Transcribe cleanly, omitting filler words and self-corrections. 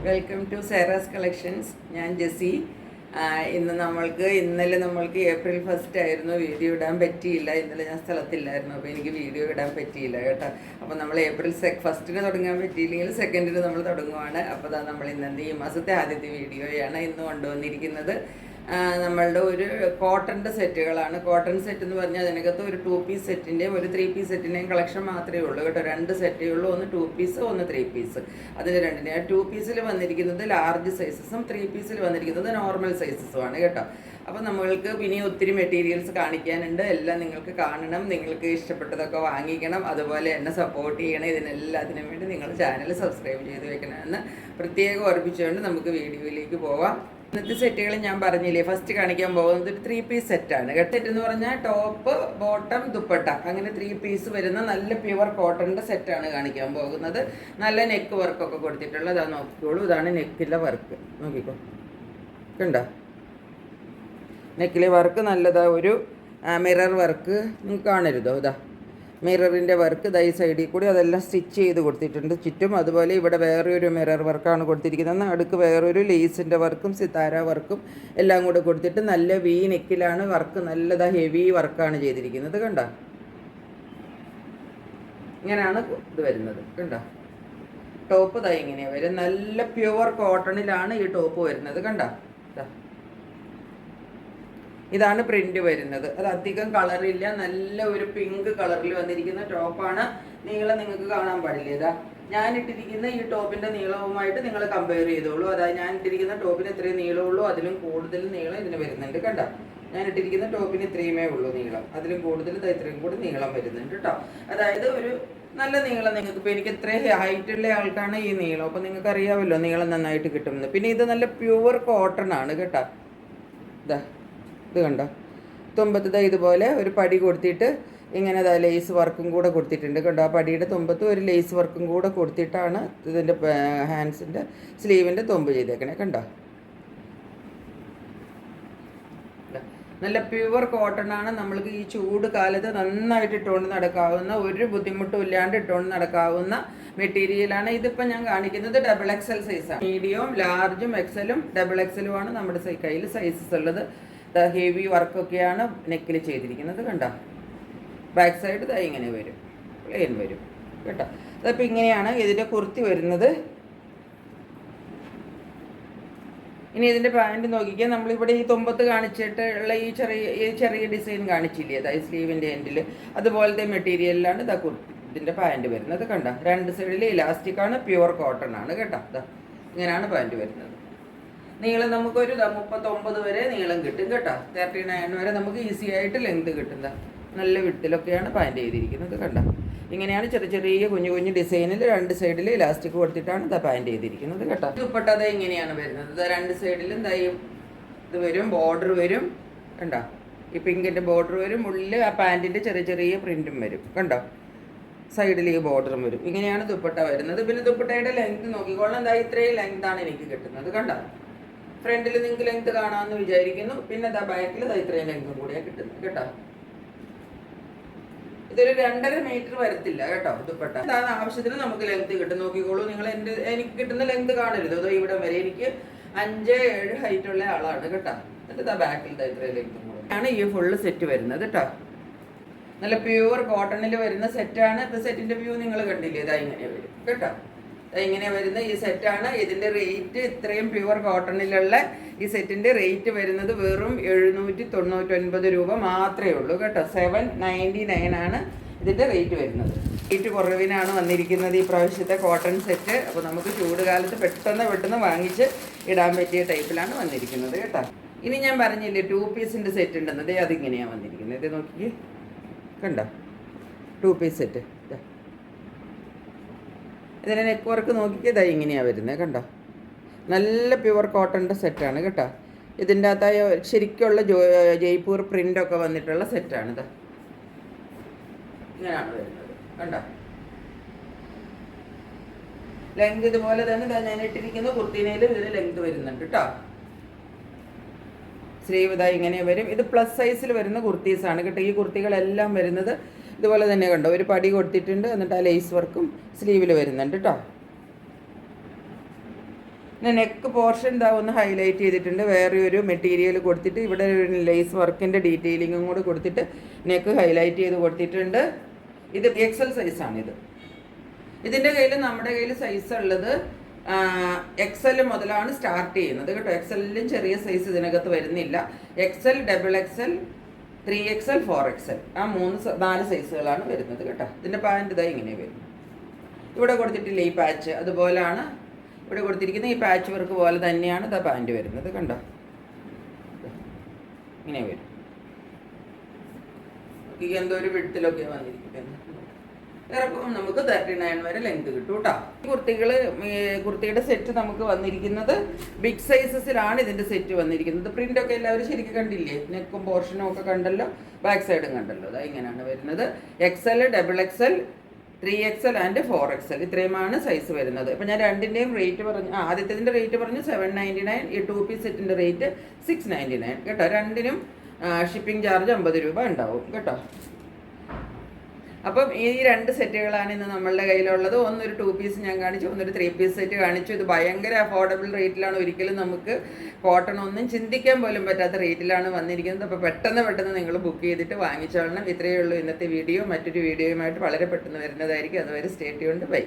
Welcome to സേറാസ് collections. ഞാൻ ജെസ്സി. ഇന്നലെ നമ്മൾക്ക് ഏപ്രിൽ 1 ആയിരുന്നു. വീഡിയോ ഇടാൻ പറ്റിയില്ല. ഇന്നലെ ഞാൻ സ്ഥലത്തില്ലായിരുന്നു, അപ്പോൾ എനിക്ക് വീഡിയോ ഇടാൻ പറ്റിയില്ല കേട്ടോ. അപ്പോൾ നമ്മൾ ഏപ്രിൽ 1 തുടങ്ങാൻ പറ്റിയില്ലെങ്കിൽ 2 നമ്മൾ തുടങ്ങുവാണ്. അപ്പോൾ നമ്മൾ ഇന്നത്തെ ഈ മാസത്തെ ആദ്യത്തെ വീഡിയോയാണ് ഇന്ന് കൊണ്ടുവന്നിരിക്കുന്നത്. നമ്മളുടെ ഒരു കോട്ടൻ്റെ സെറ്റുകളാണ്. കോട്ടൺ സെറ്റ് എന്ന് പറഞ്ഞാൽ അതിനകത്ത് ഒരു 2 പീസ് സെറ്റിൻ്റെയും ഒരു 3 പീസ് സെറ്റിൻ്റെയും കളക്ഷൻ മാത്രമേ ഉള്ളൂ കേട്ടോ. 2 സെറ്റേ ഉള്ളൂ, ഒന്ന് 2 പീസ് ഒന്ന് 3 പീസ്. അതിന് രണ്ടിനെ 2 പീസിൽ വന്നിരിക്കുന്നത് ലാർജ് സൈസസും 3 പീസിൽ വന്നിരിക്കുന്നത് നോർമൽ സൈസസുമാണ് കേട്ടോ. അപ്പോൾ നമ്മൾക്ക് പിന്നെ ഒത്തിരി മെറ്റീരിയൽസ് കാണിക്കാനുണ്ട്. എല്ലാം നിങ്ങൾക്ക് കാണണം, നിങ്ങൾക്ക് ഇഷ്ടപ്പെട്ടതൊക്കെ വാങ്ങിക്കണം, അതുപോലെ എന്നെ സപ്പോർട്ട് ചെയ്യണം. ഇതിനെല്ലാത്തിനും വേണ്ടി നിങ്ങൾ ചാനൽ സബ്സ്ക്രൈബ് ചെയ്ത് വെക്കണമെന്ന് പ്രത്യേകം ഓർമ്മിച്ചുകൊണ്ട് നമുക്ക് വീഡിയോയിലേക്ക് പോവാം. ഇന്നത്തെ സെറ്റുകൾ ഞാൻ പറഞ്ഞില്ലേ, ഫസ്റ്റ് കാണിക്കാൻ പോകുന്നത് ഒരു 3 പീസ് സെറ്റാണ്. സെറ്റ് എന്ന് പറഞ്ഞാൽ ടോപ്പ്, ബോട്ടം, ദുപ്പട്ട, അങ്ങനെ 3 പീസ് വരുന്ന നല്ല പ്യുവർ കോട്ടൻ്റെ സെറ്റാണ് കാണിക്കാൻ പോകുന്നത്. നല്ല നെക്ക് വർക്കൊക്കെ കൊടുത്തിട്ടുള്ളത്. അതാ നോക്കിക്കോളൂ, ഇതാണ് നെക്കിലെ വർക്ക്. നോക്കിക്കോ, കണ്ടോ നെക്കിലെ വർക്ക് നല്ലതാ. ഒരു മിറർ വർക്ക് നിങ്ങൾക്ക് കാണരുതോ, ഇതാ മിററിൻ്റെ വർക്ക് ഈ സൈഡിൽ കൂടി അതെല്ലാം സ്റ്റിച്ച് ചെയ്ത് കൊടുത്തിട്ടുണ്ട് ചുറ്റും. അതുപോലെ ഇവിടെ വേറൊരു മിറർ വർക്കാണ് കൊടുത്തിരിക്കുന്നത്. അടുക്ക് വേറൊരു ലേസിൻ്റെ വർക്കും സിതാര വർക്കും എല്ലാം കൂടെ കൊടുത്തിട്ട് നല്ല വി നെക്കിലാണ് വർക്ക്. നല്ലതാ ഹെവി വർക്കാണ് ചെയ്തിരിക്കുന്നത്. കണ്ടോ, ഇങ്ങനെയാണ് ഇത് വരുന്നത്. കണ്ടോ, ടോപ്പ് ഇങ്ങനെയാണ് വരും. നല്ല പ്യുവർ കോട്ടണിലാണ് ഈ ടോപ്പ് വരുന്നത്. കണ്ടോ, ഇതാണ് പ്രിന്റ് വരുന്നത്. അത് അധികം കളറില്ല, നല്ല ഒരു പിങ്ക് കളറിൽ വന്നിരിക്കുന്ന ടോപ്പാണ്. നീളം നിങ്ങൾക്ക് കാണാൻ പാടില്ല. ഇതാ ഞാൻ ഇട്ടിരിക്കുന്ന ഈ ടോപ്പിന്റെ നീളവുമായിട്ട് നിങ്ങൾ കമ്പയർ ചെയ്തോളൂ. അതായത് ഞാൻ ഇട്ടിരിക്കുന്ന ടോപ്പിന് ഇത്രയും നീളമുള്ളൂ, അതിലും കൂടുതൽ നീളം ഇതിന് വരുന്നുണ്ട്. കണ്ടോ, ഞാൻ ഇട്ടിരിക്കുന്ന ടോപ്പിന് ഇത്രയുമേ ഉള്ളൂ നീളം, അതിലും കൂടുതൽ ഇത്രയും കൂടി നീളം വരുന്നുണ്ട് കേട്ടോ. അതായത് ഒരു നല്ല നീളം നിങ്ങൾക്ക് ഇപ്പോൾ എനിക്ക് ഇത്രയും ഹൈറ്റുള്ള ആൾക്കാണ് ഈ നീളം, അപ്പോൾ നിങ്ങൾക്ക് അറിയാമല്ലോ നീളം നന്നായിട്ട് കിട്ടുമെന്ന്. പിന്നെ ഇത് നല്ല പ്യുവർ കോട്ടൺ ആണ് കേട്ടോ. ഇതാ ഇത് കണ്ടോ, തുമ്പത്ത് ഇതുപോലെ ഒരു പടി കൊടുത്തിട്ട് ഇങ്ങനെ ലേസ് വർക്കും കൂടെ കൊടുത്തിട്ടുണ്ട് കണ്ടോ. ആ പടിയുടെ തുമ്പത്ത് ഒരു ലേസ് വർക്കും കൂടെ കൊടുത്തിട്ടാണ് ഇതിൻ്റെ ഹാൻഡ്സിൻ്റെ സ്ലീവിൻ്റെ തുമ്പ് ചെയ്തേക്കണേ. കണ്ടോ, നല്ല പ്യുവർ കോട്ടൺ ആണ്. നമ്മൾക്ക് ഈ ചൂട് കാലത്ത് നന്നായിട്ട് ഇട്ടുകൊണ്ട് നടക്കാവുന്ന, ഒരു ബുദ്ധിമുട്ടും ഇല്ലാണ്ട് ഇട്ടുകൊണ്ട് നടക്കാവുന്ന മെറ്റീരിയലാണ്. ഇതിപ്പോൾ ഞാൻ കാണിക്കുന്നത് XXL സൈസാണ്. മീഡിയവും ലാർജും എക്സലും XXL ആണ് നമ്മുടെ കയ്യിൽ സൈസസ് ഉള്ളത്. ഹെവി വർക്കൊക്കെയാണ് നെക്കിൽ ചെയ്തിരിക്കുന്നത്. കണ്ടോ, ബാക്ക് സൈഡ് ഇങ്ങനെ വരും, പ്ലെയിൻ വരും കേട്ടോ. അതപ്പോൾ ഇങ്ങനെയാണ് ഇതിൻ്റെ കുർത്തി വരുന്നത്. ഇനി ഇതിൻ്റെ പാൻറ്റ് നോക്കിക്കാൻ നമ്മളിവിടെ ഈ തുമ്പത്ത് കാണിച്ചിട്ടുള്ള ഈ ചെറിയ ഡിസൈൻ കാണിച്ചില്ലേ, അതായത് സ്ലീവിൻ്റെ എൻഡിൽ അതുപോലത്തെ മെറ്റീരിയലിലാണ് ഇതിൻ്റെ പാൻറ്റ് വരുന്നത്. കണ്ടോ, 2 സൈഡിൽ ഇലാസ്റ്റിക്കാണ്, പ്യുവർ കോട്ടൺ ആണ് കേട്ടോ. ഇങ്ങനെയാണ് പാൻറ്റ് വരുന്നത്. നീളം നമുക്കൊരു 39 വരെ നീളം കിട്ടും കേട്ടോ. 39 വരെ നമുക്ക് ഈസി ആയിട്ട് ലെങ്ത് കിട്ടുന്ന നല്ല വിട്ടിലൊക്കെയാണ് പാൻറ്റ് ചെയ്തിരിക്കുന്നത്. കണ്ടോ, ഇങ്ങനെയാണ് ചെറിയ കുഞ്ഞു ഡിസൈനിൽ 2 സൈഡിൽ ഇലാസ്റ്റിക് കൊടുത്തിട്ടാണ് പാൻറ്റ് ചെയ്തിരിക്കുന്നത് കേട്ടോ. ദുപ്പട്ട ഇങ്ങനെയാണ് വരുന്നത്. 2 സൈഡിലും ഇത് വരും, ബോർഡർ വരും. കണ്ടോ, ഈ പിങ്കിൻ്റെ ബോർഡർ വരും. ഉള്ളിൽ ആ പാൻറ്റിൻ്റെ ചെറിയ പ്രിൻറ്റും വരും. കണ്ടോ, സൈഡിൽ ഈ ബോർഡറും വരും. ഇങ്ങനെയാണ് ദുപ്പട്ട വരുന്നത്. പിന്നെ ദുപ്പട്ടയുടെ ലെങ്ത് നോക്കിക്കോളാം. ഇത്രയും ലെങ്താണ് എനിക്ക് കിട്ടുന്നത്. കണ്ടോ, ഫ്രണ്ടിൽ നിങ്ങൾക്ക് ലെങ്ത് കാണാമെന്ന് വിചാരിക്കുന്നു. പിന്നെ ബാക്കിൽ ഇത്രയും ലെങ്തും കൂടിയാണ് കിട്ടുന്നത് കേട്ടോ. ഇതൊരു 2.5 മീറ്റർ വരത്തില്ല കേട്ടോ ദുപ്പട്ട. അതാണ് ആവശ്യത്തിന് നമുക്ക് ലെങ്ത് കിട്ടും. നോക്കിക്കോളൂ, നിങ്ങൾ എനിക്ക് കിട്ടുന്ന ലെങ്ത് കാണരുത്. അതോ ഇവിടെ വരെ എനിക്ക് 5-7 ഹൈറ്റ് ഉള്ള ആളാണ് കേട്ടോ. എന്നിട്ട് ബാക്കിൽ ഇത്രയും ലെങ്തും കൂടെ ആണ് ഈ ഫുള്ള് സെറ്റ് വരുന്നത് കേട്ടോ. നല്ല പ്യുവർ കോട്ടണിൽ വരുന്ന സെറ്റാണ്. ഇപ്പം സെറ്റിൻ്റെ വ്യൂ നിങ്ങൾ കണ്ടില്ലേ, ഇങ്ങനെ വരും കേട്ടോ. ഇങ്ങനെ വരുന്ന ഈ സെറ്റാണ്. ഇതിൻ്റെ റേറ്റ് ഇത്രയും പ്യുവർ കോട്ടണിലുള്ള ഈ സെറ്റിൻ്റെ റേറ്റ് വരുന്നത് വെറും 799 രൂപ മാത്രമേ ഉള്ളൂ കേട്ടോ. 799 ആണ് ഇതിൻ്റെ റേറ്റ് വരുന്നത്. റേറ്റ് കുറവിനാണ് വന്നിരിക്കുന്നത് ഈ പ്രാവശ്യത്തെ കോട്ടൺ സെറ്റ്. അപ്പോൾ നമുക്ക് ചൂട് കാലത്ത് പെട്ടെന്ന് വാങ്ങിച്ച് ഇടാൻ പറ്റിയ ടൈപ്പിലാണ് വന്നിരിക്കുന്നത് കേട്ടോ. ഇനി ഞാൻ പറഞ്ഞില്ലേ 2 പീസിൻ്റെ സെറ്റ് ഉണ്ടെന്നത്, അതിങ്ങനെയാണ് വന്നിരിക്കുന്നത്. ഇത് നോക്കി കണ്ടോ, 2 പീസ് സെറ്റ്. ഇതിൻ്റെ നെക്ക് വർക്ക് നോക്കിയത് ഇങ്ങനെയാണ് വരുന്നത്. കണ്ടോ, നല്ല പ്യുവർ കോട്ടൻ്റെ സെറ്റാണ് കേട്ടോ. ഇതിൻ്റെ അകത്തായ ശരിക്കുള്ള ജയ്പൂർ പ്രിൻ്റൊക്കെ വന്നിട്ടുള്ള സെറ്റാണിത്. ഇങ്ങനെയാണ് വരുന്നത്. കണ്ടോ, ലെങ്ത് ഇതുപോലെ തന്നെ ഞാൻ ഇട്ടിരിക്കുന്ന കുർത്തീനയിലും ഇതിന് ലെങ്ത് വരുന്നുണ്ട് കേട്ടോ. സ്ലീവ് ഇങ്ങനെ വരും. ഇത് പ്ലസ് സൈസിൽ വരുന്ന കുർത്തീസാണ് കേട്ടോ. ഈ കുർത്തികളെല്ലാം വരുന്നത് ഇതുപോലെ തന്നെ കണ്ടോ, ഒരു പടി കൊടുത്തിട്ടുണ്ട്. എന്നിട്ട് ആ ലേസ് വർക്കും സ്ലീവിൽ വരുന്നുണ്ട് കേട്ടോ. പിന്നെ നെക്ക് പോർഷൻ ഇതാ ഒന്ന് ഹൈലൈറ്റ് ചെയ്തിട്ടുണ്ട്. വേറെ ഒരു മെറ്റീരിയൽ കൊടുത്തിട്ട് ഇവിടെ ഒരു ലേസ് വർക്കിൻ്റെ ഡീറ്റെയിലിങ്ങും കൂടി കൊടുത്തിട്ട് നെക്ക് ഹൈലൈറ്റ് ചെയ്ത് കൊടുത്തിട്ടുണ്ട്. ഇത് എക്സൽ സൈസാണിത്. ഇതിൻ്റെ കയ്യിൽ നമ്മുടെ കയ്യിൽ സൈസ് ഉള്ളത് എക്സൽ മുതലാണ് സ്റ്റാർട്ട് ചെയ്യുന്നത് കേട്ടോ. എക്സലിലും ചെറിയ സൈസ് ഇതിനകത്ത് വരുന്നില്ല. Excel, double XL, 3XL, 4XL ആ 4 സൈസുകളാണ് വരുന്നത് കേട്ടോ. ഇതിൻ്റെ പാൻറ്റ് ഇതാ ഇങ്ങനെ വരും. ഇവിടെ കൊടുത്തിട്ടില്ല ഈ പാച്ച്, അതുപോലെയാണ് ഇവിടെ കൊടുത്തിരിക്കുന്നത്. ഈ പാച്ച് വർക്ക് പോലെ തന്നെയാണ് ഇതാ പാൻറ്റ് വരുന്നത് കണ്ടോ. ഇങ്ങനെ വരും. ഈ എന്തോ ഒരു വിടത്തിലൊക്കെ വന്നിരിക്കുന്നത്. ഇറക്കം നമുക്ക് 39 വരെ ലെങ്ത് കിട്ടും കേട്ടോ. കുർത്തിയുടെ സെറ്റ് നമുക്ക് വന്നിരിക്കുന്നത് ബിഗ് സൈസസിലാണ് ഇതിൻ്റെ സെറ്റ് വന്നിരിക്കുന്നത്. പ്രിൻ്റൊക്കെ എല്ലാവരും ശരിക്കും കണ്ടില്ലേ? നെക്കും പോർഷനും ഒക്കെ കണ്ടല്ലോ, ബാക്ക് സൈഡും കണ്ടല്ലോ. അതാ ഇങ്ങനെയാണ് വരുന്നത്. XL, double XL, 3XL and 4XL ഇത്രയുമാണ് സൈസ് വരുന്നത്. ഇപ്പം ഞാൻ രണ്ടിൻ്റെയും റേറ്റ് പറഞ്ഞു. ആദ്യത്തേതിൻ്റെ റേറ്റ് പറഞ്ഞു 799, ഈ 2 പീസ് സെറ്റിൻ്റെ റേറ്റ് 699 കേട്ടോ. രണ്ടിനും ഷിപ്പിംഗ് ചാർജ് 50 രൂപ ഉണ്ടാവും കേട്ടോ. അപ്പം ഈ 2 സെറ്റുകളാണ് ഇന്ന് നമ്മളുടെ കയ്യിലുള്ളത്. ഒന്നൊരു 2 പീസ് ഞാൻ കാണിച്ചു, ഒന്നൊരു 3 പീസ് സെറ്റ് കാണിച്ചു. ഇത് ഭയങ്കര അഫോർഡബിൾ റേറ്റിലാണ്. ഒരിക്കലും നമുക്ക് കോട്ടൺ ഒന്നും ചിന്തിക്കാൻ പോലും പറ്റാത്ത റേറ്റിലാണ് വന്നിരിക്കുന്നത്. അപ്പോൾ പെട്ടെന്ന് നിങ്ങൾ ബുക്ക് ചെയ്തിട്ട് വാങ്ങിച്ചോളണം. ഇത്രയേ ഉള്ളൂ ഇന്നത്തെ വീഡിയോ. മറ്റൊരു വീഡിയോയുമായിട്ട് വളരെ പെട്ടെന്ന് വരുന്നതായിരിക്കും. അതുവരെ സ്റ്റേ ട്യൂൺഡ്. ബൈ.